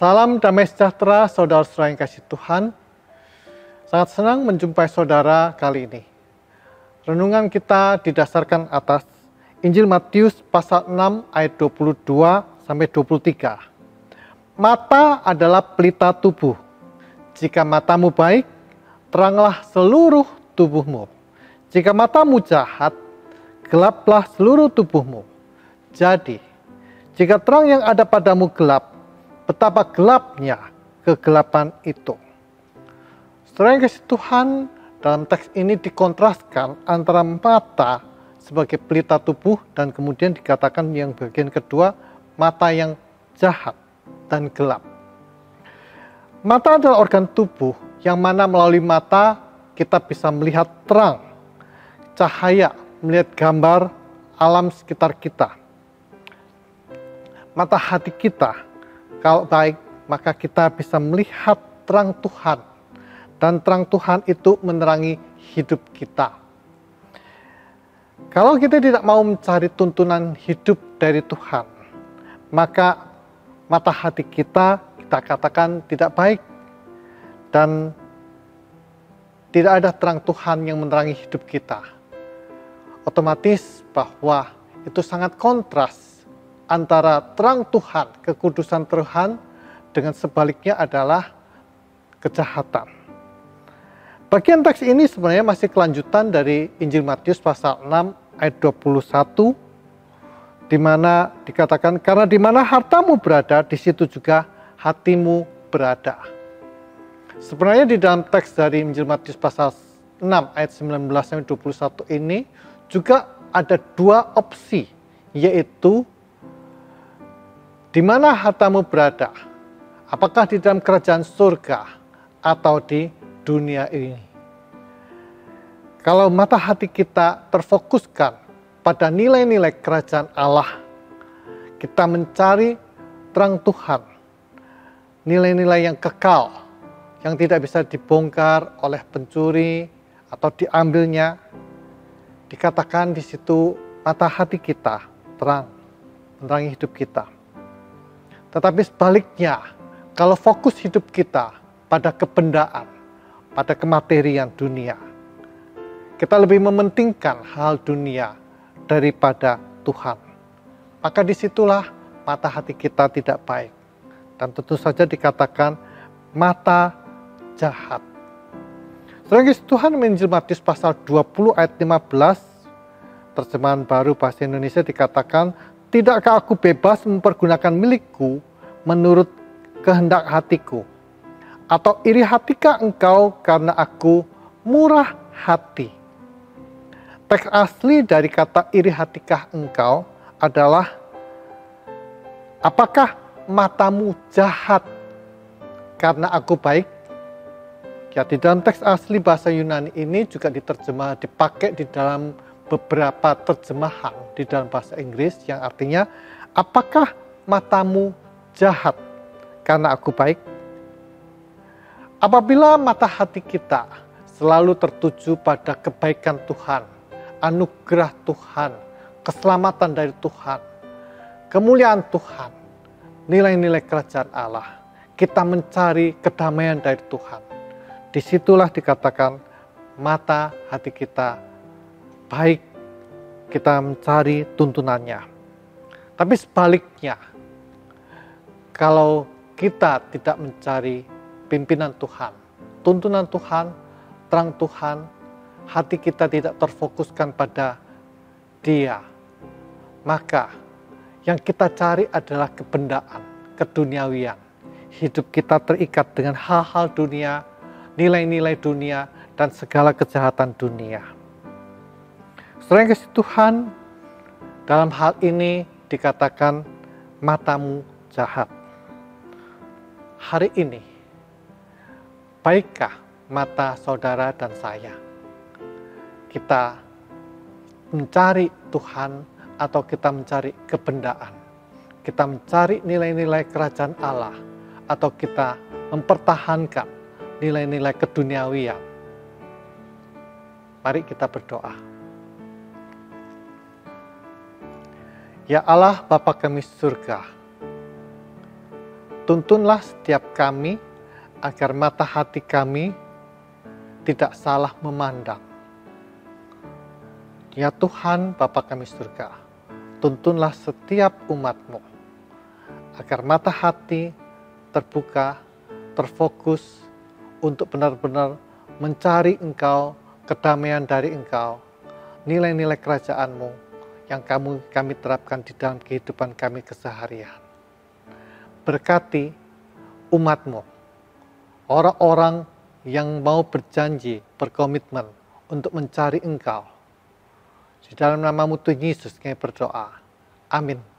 Salam damai sejahtera saudara-saudara yang kasih Tuhan. Sangat senang menjumpai saudara kali ini. Renungan kita didasarkan atas Injil Matius pasal 6 ayat 22 sampai 23. Mata adalah pelita tubuh. Jika matamu baik, teranglah seluruh tubuhmu. Jika matamu jahat, gelaplah seluruh tubuhmu. Jadi, jika terang yang ada padamu gelap, betapa gelapnya kegelapan itu. Saudara yang kasih Tuhan, dalam teks ini dikontraskan antara mata sebagai pelita tubuh dan kemudian dikatakan yang bagian kedua, mata yang jahat dan gelap. Mata adalah organ tubuh yang mana melalui mata kita bisa melihat terang, cahaya, melihat gambar alam sekitar kita. Mata hati kita, kalau baik, maka kita bisa melihat terang Tuhan. Dan terang Tuhan itu menerangi hidup kita. Kalau kita tidak mau mencari tuntunan hidup dari Tuhan, maka mata hati kita katakan tidak baik. Dan tidak ada terang Tuhan yang menerangi hidup kita. Otomatis bahwa itu sangat kontras antara terang Tuhan, kekudusan Tuhan, dengan sebaliknya adalah kejahatan. Bagian teks ini sebenarnya masih kelanjutan dari Injil Matius pasal 6 ayat 21, di mana dikatakan, karena di mana hartamu berada, di situ juga hatimu berada. Sebenarnya di dalam teks dari Injil Matius pasal 6 ayat 19 sampai 21 ini juga ada dua opsi, yaitu di mana hartamu berada? Apakah di dalam kerajaan surga atau di dunia ini? Kalau mata hati kita terfokuskan pada nilai-nilai kerajaan Allah, kita mencari terang Tuhan, nilai-nilai yang kekal, yang tidak bisa dibongkar oleh pencuri atau diambilnya, dikatakan di situ mata hati kita terang, menerangi hidup kita. Tetapi sebaliknya, kalau fokus hidup kita pada kebendaan, pada kematerian dunia, kita lebih mementingkan hal dunia daripada Tuhan. Maka disitulah mata hati kita tidak baik. Dan tentu saja dikatakan mata jahat. Saudara kasih Tuhan, Injil Matius pasal 20 ayat 15, terjemahan baru bahasa Indonesia dikatakan, tidakkah aku bebas mempergunakan milikku menurut kehendak hatiku? Atau iri hatikah engkau karena aku murah hati? Teks asli dari kata iri hatikah engkau adalah, apakah matamu jahat karena aku baik? Ya, di dalam teks asli bahasa Yunani ini juga dipakai di dalam beberapa terjemahan di dalam bahasa Inggris yang artinya, apakah matamu jahat karena aku baik? Apabila mata hati kita selalu tertuju pada kebaikan Tuhan, anugerah Tuhan, keselamatan dari Tuhan, kemuliaan Tuhan, nilai-nilai kerajaan Allah, kita mencari kedamaian dari Tuhan. Disitulah dikatakan mata hati kita baik, kita mencari tuntunannya. Tapi sebaliknya, kalau kita tidak mencari pimpinan Tuhan, tuntunan Tuhan, terang Tuhan, hati kita tidak terfokuskan pada Dia, maka yang kita cari adalah kebendaan, keduniawian. Hidup kita terikat dengan hal-hal dunia, nilai-nilai dunia, dan segala kejahatan dunia. Saudara yang kasih Tuhan, dalam hal ini dikatakan matamu jahat. Hari ini, baikkah mata saudara dan saya? Kita mencari Tuhan atau kita mencari kebendaan? Kita mencari nilai-nilai kerajaan Allah atau kita mempertahankan nilai-nilai keduniawian? Mari kita berdoa. Ya Allah, Bapa kami surga, Tuntunlah setiap kami agar mata hati kami tidak salah memandang. Ya Tuhan, Bapa kami surga, tuntunlah setiap umat-Mu agar mata hati terbuka, terfokus untuk benar-benar mencari Engkau, kedamaian dari Engkau, nilai-nilai kerajaan-Mu yang kami terapkan di dalam kehidupan kami keseharian. Berkati umat-Mu, orang-orang yang mau berjanji, berkomitmen untuk mencari Engkau. Di dalam nama-Mu Tuhan Yesus kami berdoa. Amin.